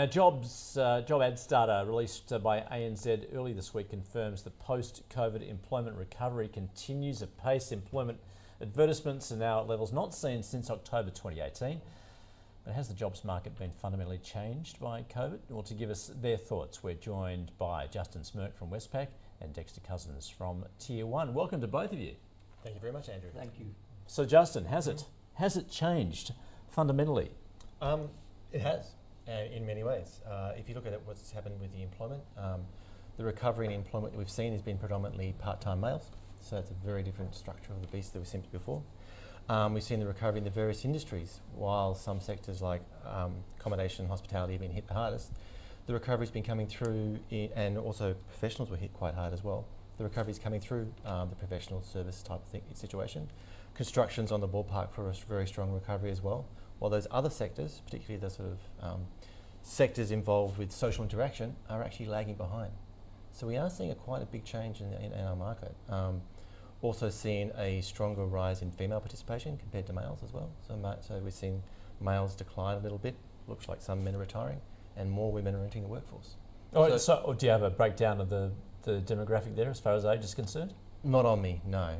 Job ads data released by ANZ early this week confirms the post-COVID employment recovery continues apace. Employment advertisements are now at levels not seen since October 2018. But has the jobs market been fundamentally changed by COVID? Well, to give us their thoughts, we're joined by Justin Smirk from Westpac and Dexter Cousins from Tier 1. Welcome to both of you. Thank you very much, Andrew. Thank you. So Justin, has it changed fundamentally? It has, in many ways. If you look at what's happened with the employment, the recovery in employment we've seen has been predominantly part-time males. So it's a very different structure of the beast that we've seen before. We've seen the recovery in the various industries. While some sectors like accommodation and hospitality have been hit the hardest, the recovery's been coming through, and also professionals were hit quite hard as well. The recovery's coming through the professional service type situation. Construction's on the ballpark for a very strong recovery as well. While those other sectors, particularly the sort of sectors involved with social interaction, are actually lagging behind. So we are seeing quite a big change in our market. Also seeing a stronger rise in female participation compared to males as well. So we've seen males decline a little bit. Looks like some men are retiring and more women are entering the workforce. So do you have a breakdown of the demographic there as far as age is concerned? Not on me, no.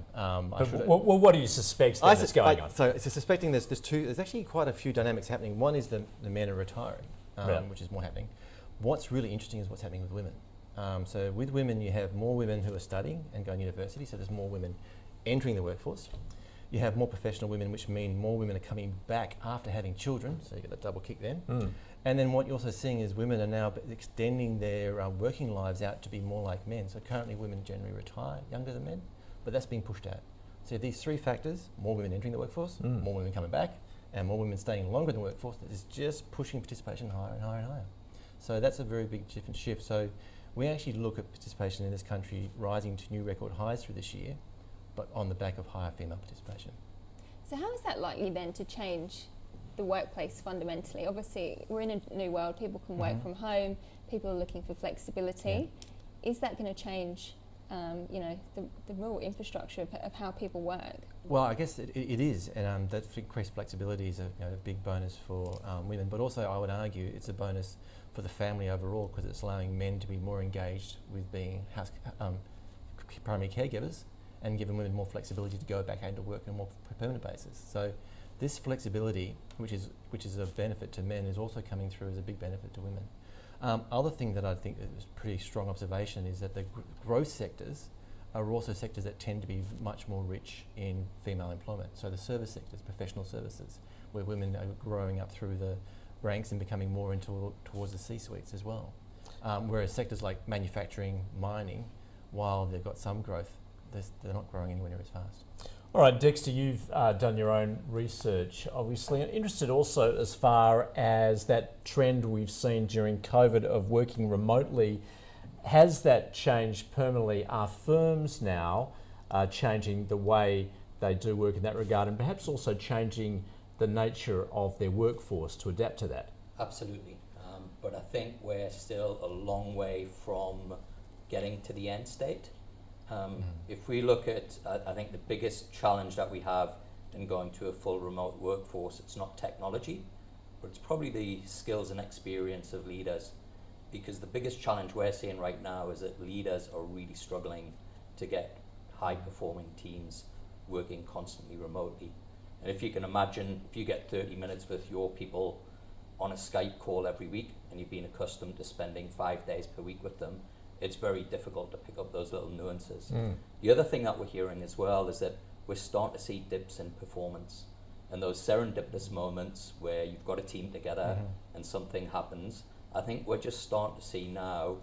What do you suspect that's going on? So suspecting there's actually quite a few dynamics happening. One is the men are retiring, which is more happening. What's really interesting is what's happening with women. So with women, you have more women who are studying and going to university, so there's more women entering the workforce. You have more professional women, which mean more women are coming back after having children, so you get that double kick then. And then what you're also seeing is women are now extending their working lives out to be more like men. So currently women generally retire younger than men, but that's being pushed out. So these three factors, more women entering the workforce, more women coming back, and more women staying longer in the workforce, that is just pushing participation higher and higher and higher. So that's a very big different shift. So we actually look at participation in this country rising to new record highs through this year, but on the back of higher female participation. So how is that likely then to change the workplace fundamentally? Obviously, we're in a new world, people can work from home, people are looking for flexibility. Yeah. Is that going to change the real infrastructure of how people work? Well, I guess it is, and that increased flexibility is a big bonus for women, but also I would argue it's a bonus for the family overall because it's allowing men to be more engaged with being primary caregivers and giving women more flexibility to go back into work on a more permanent basis. So this flexibility, which is a benefit to men, is also coming through as a big benefit to women. Other thing that I think is a pretty strong observation is that the growth sectors are also sectors that tend to be much more rich in female employment. So the service sectors, professional services, where women are growing up through the ranks and becoming more towards the C-suites as well. Whereas sectors like manufacturing, mining, while they've got some growth, they're not growing anywhere near as fast. All right, Dexter, you've done your own research, obviously. I'm interested also as far as that trend we've seen during COVID of working remotely. Has that changed permanently? Are firms now changing the way they do work in that regard, and perhaps also changing the nature of their workforce to adapt to that? Absolutely. But I think we're still a long way from getting to the end state. If we look at, I think the biggest challenge that we have in going to a full remote workforce, it's not technology, but it's probably the skills and experience of leaders. Because the biggest challenge we're seeing right now is that leaders are really struggling to get high-performing teams working constantly remotely. And if you can imagine, if you get 30 minutes with your people on a Skype call every week, and you've been accustomed to spending 5 days per week with them, it's very difficult to pick up those little nuances. The other thing that we're hearing as well is that we're starting to see dips in performance. And those serendipitous moments where you've got a team together and something happens, I think we're just starting to see now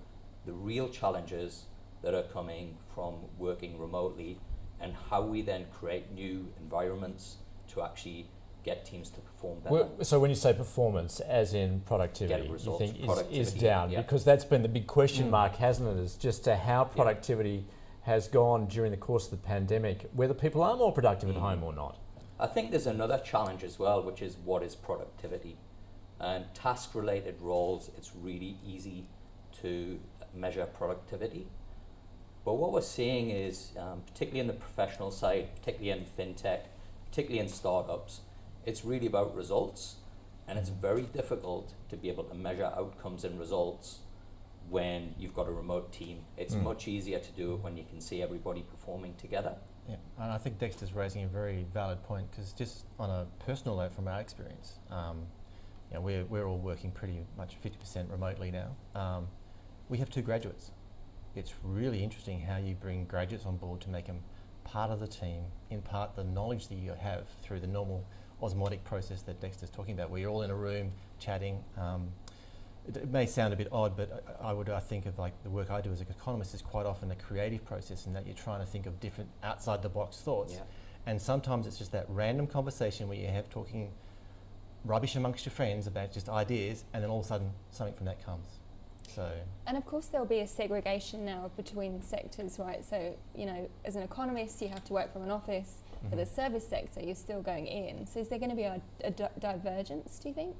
the real challenges that are coming from working remotely and how we then create new environments to actually get teams to perform better. So when you say performance, as in productivity, you think is down? Yeah. Because that's been the big question mark, hasn't it, as just to how productivity has gone during the course of the pandemic, whether people are more productive at home or not. I think there's another challenge as well, which is what is productivity? And task-related roles, it's really easy to measure productivity. But what we're seeing is, particularly in the professional side, particularly in fintech, particularly in startups, it's really about results. And it's very difficult to be able to measure outcomes and results when you've got a remote team. It's much easier to do it when you can see everybody performing together. Yeah, and I think Dexter's raising a very valid point, because just on a personal note from our experience, we're all working pretty much 50% remotely now. We have 2 graduates. It's really interesting how you bring graduates on board to make them part of the team, impart the knowledge that you have through the normal osmotic process that Dexter's talking about. We're all in a room chatting. It may sound a bit odd, but I think of like the work I do as an economist is quite often a creative process, in that you're trying to think of different outside the box thoughts. Yeah. And sometimes it's just that random conversation where you have talking rubbish amongst your friends about just ideas, and then all of a sudden something from that comes. So. And of course there'll be a segregation now between sectors, right? So, as an economist, you have to work from an office. For the service sector, you're still going in. So is there going to be a divergence, do you think?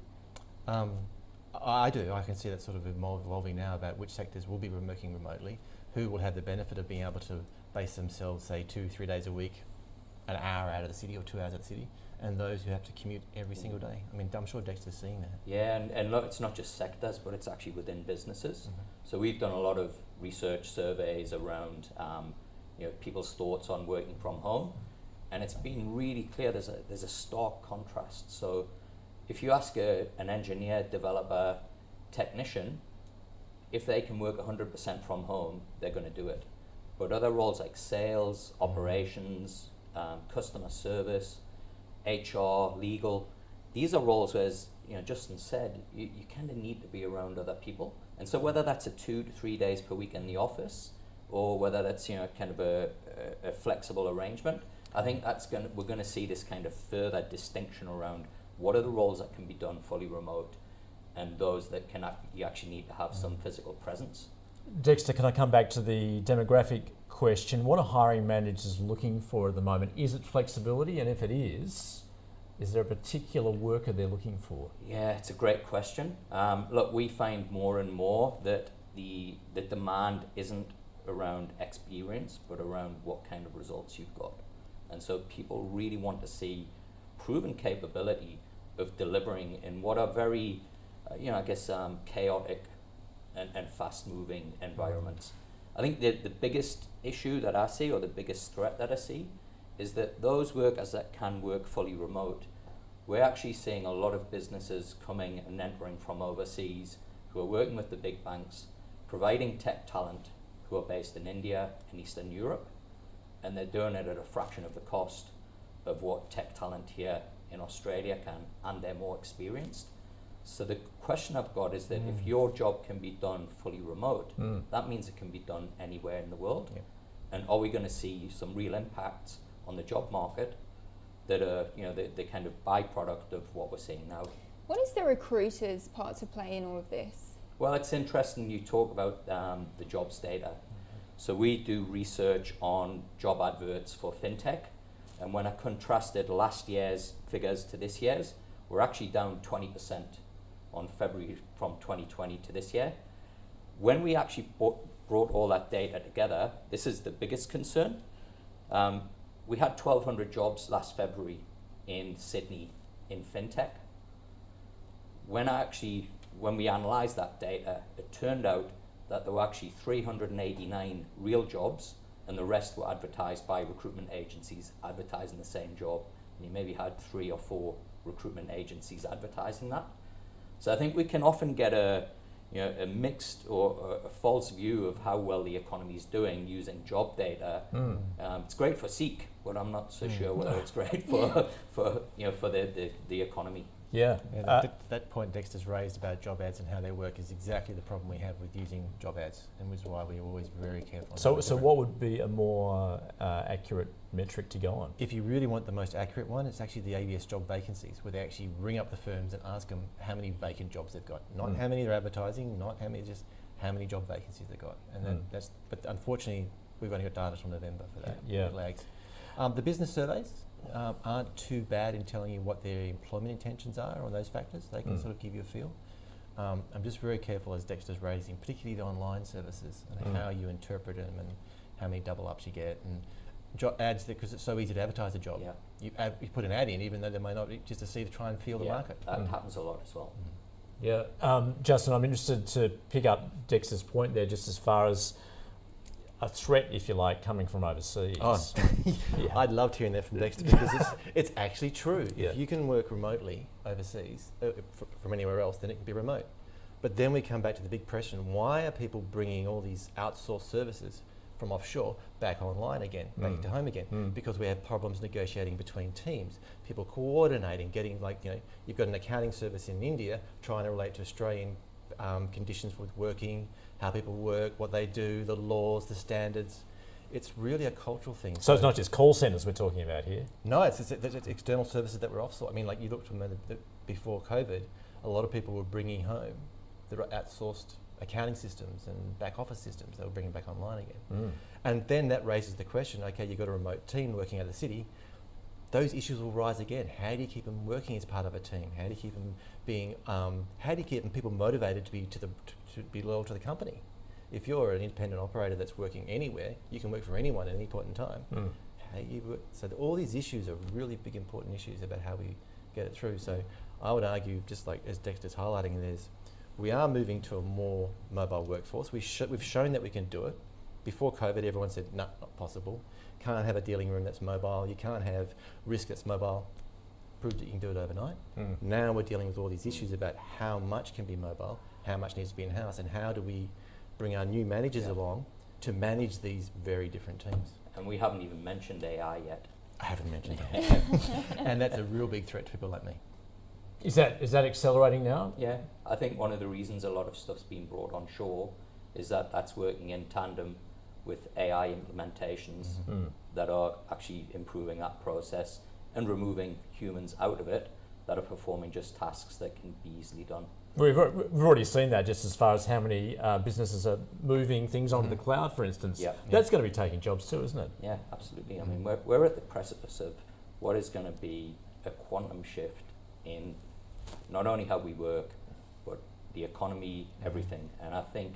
I do. I can see that sort of evolving now about which sectors will be working remotely, who will have the benefit of being able to base themselves, say, 2-3 days a week, an hour out of the city or 2 hours out of the city, and those who have to commute every single day. I mean, I'm sure Dexter's seeing that. Yeah, and look, it's not just sectors, but it's actually within businesses. So we've done a lot of research surveys around people's thoughts on working from home, and it's been really clear there's a stark contrast. So if you ask an engineer, developer, technician, if they can work 100% from home, they're going to do it. But other roles like sales, operations, customer service, HR, legal, these are roles where, as Justin said, you kind of need to be around other people. And so whether that's 2 to 3 days per week in the office, or whether that's kind of a flexible arrangement, I think we're going to see this kind of further distinction around what are the roles that can be done fully remote, and those that you actually need to have some physical presence. Dexter, can I come back to the demographic question? What are hiring managers looking for at the moment? Is it flexibility? And if it is there a particular worker they're looking for? Yeah, it's a great question. Look, we find more and more that the demand isn't around experience, but around what kind of results you've got. And so people really want to see proven capability of delivering in what are very, chaotic and fast-moving environments. I think the biggest issue that I see, or the biggest threat that I see, is that those workers that can work fully remote, we're actually seeing a lot of businesses coming and entering from overseas who are working with the big banks, providing tech talent who are based in India and Eastern Europe, and they're doing it at a fraction of the cost of what tech talent here in Australia can, and they're more experienced. So the question I've got is that if your job can be done fully remote, that means it can be done anywhere in the world. Yeah. And are we going to see some real impacts on the job market that are, the kind of byproduct of what we're seeing now? What is the recruiter's part to play in all of this? Well, it's interesting you talk about the jobs data. So we do research on job adverts for fintech, and when I contrasted last year's figures to this year's, we're actually down 20% on February from 2020 to this year. When we actually brought all that data together, this is the biggest concern. We had 1,200 jobs last February in Sydney in fintech. When we analysed that data, it turned out that there were actually 389 real jobs, and the rest were advertised by recruitment agencies advertising the same job. And you maybe had 3 or 4 recruitment agencies advertising that. So I think we can often get a mixed or a false view of how well the economy is doing using job data. It's great for Seek, but I'm not so sure whether it's great for the economy. Yeah. That point Dexter's raised about job ads and how they work is exactly the problem we have with using job ads, and which is why we're always very careful. So what would be a more accurate metric to go on? If you really want the most accurate one, it's actually the ABS job vacancies, where they actually ring up the firms and ask them how many vacant jobs they've got. Not how many they're advertising, not how many, just how many job vacancies they've got. And but unfortunately, we've only got data from November for that. Yeah. It lags. The business surveys aren't too bad in telling you what their employment intentions are on those factors. They can sort of give you a feel. I'm just very careful, as Dexter's raising, particularly the online services, and how you interpret them and how many double ups you get. And ads because it's so easy to advertise a job. Yeah. You put an ad in, even though they may not be, just to see to try and feel the market. That happens a lot as well. Yeah, Justin, I'm interested to pick up Dexter's point there, just as far as a threat, if you like, coming from overseas. Oh, Yeah. I loved hearing that from Dexter because it's actually true. Yeah. If you can work remotely overseas from anywhere else, then it can be remote. But then we come back to the big question: why are people bringing all these outsourced services from offshore back online again, back to home again? Because we have problems negotiating between teams, people coordinating, getting you've got an accounting service in India trying to relate to Australian conditions with working, how people work, what they do, the laws, the standards. It's really a cultural thing. So it's not just call centres we're talking about here. No, it's external services that were offshore. I mean, like you looked from before COVID, a lot of people were bringing home the outsourced accounting systems and back office systems they were bringing back online again. And then that raises the question, okay, you've got a remote team working out of the city, those issues will rise again. How do you keep them working as part of a team? How do you keep them being, how do you keep them people motivated to be loyal to the company? If you're an independent operator that's working anywhere, you can work for anyone at any point in time. So all these issues are really big, important issues about how we get it through. So I would argue, just like as Dexter's highlighting, we are moving to a more mobile workforce. We've shown that we can do it. Before COVID, everyone said, no, not possible. Can't have a dealing room that's mobile. You can't have risk that's mobile. Proved that you can do it overnight. Now we're dealing with all these issues about how much can be mobile, how much needs to be in-house, and how do we bring our new managers along to manage these very different teams. And we haven't even mentioned AI yet. I haven't mentioned that. And that's a real big threat to people like me. Is that accelerating now? Yeah, I think one of the reasons a lot of stuff's been brought on shore is that that's working in tandem with AI implementations that are actually improving that process and removing humans out of it that are performing just tasks that can be easily done. We've already seen that, just as far as how many businesses are moving things onto the cloud, for instance. That's going to be taking jobs too, isn't it? Yeah, absolutely. I mean, we're at the precipice of what is going to be a quantum shift in not only how we work, but the economy, everything. And I think,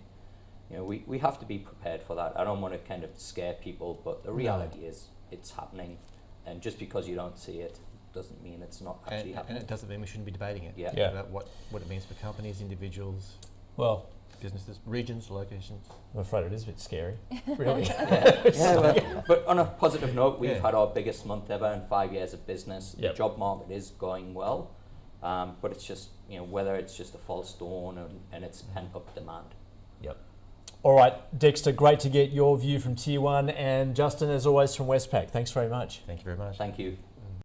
we have to be prepared for that. I don't want to kind of scare people, but the reality is it's happening. And just because you don't see it doesn't mean it's not actually happening. And it doesn't mean we shouldn't be debating it. Yeah. About what it means for companies, individuals, Well, businesses, regions, locations. I'm afraid it is a bit scary, really. But on a positive note, we've had our biggest month ever in 5 years of business. Yep. The job market is going well, but it's just, whether it's just a false dawn and it's pent-up demand. Yep. All right, Dexter, great to get your view from Tier 1, and Justin, as always, from Westpac. Thanks very much. Thank you very much. Thank you.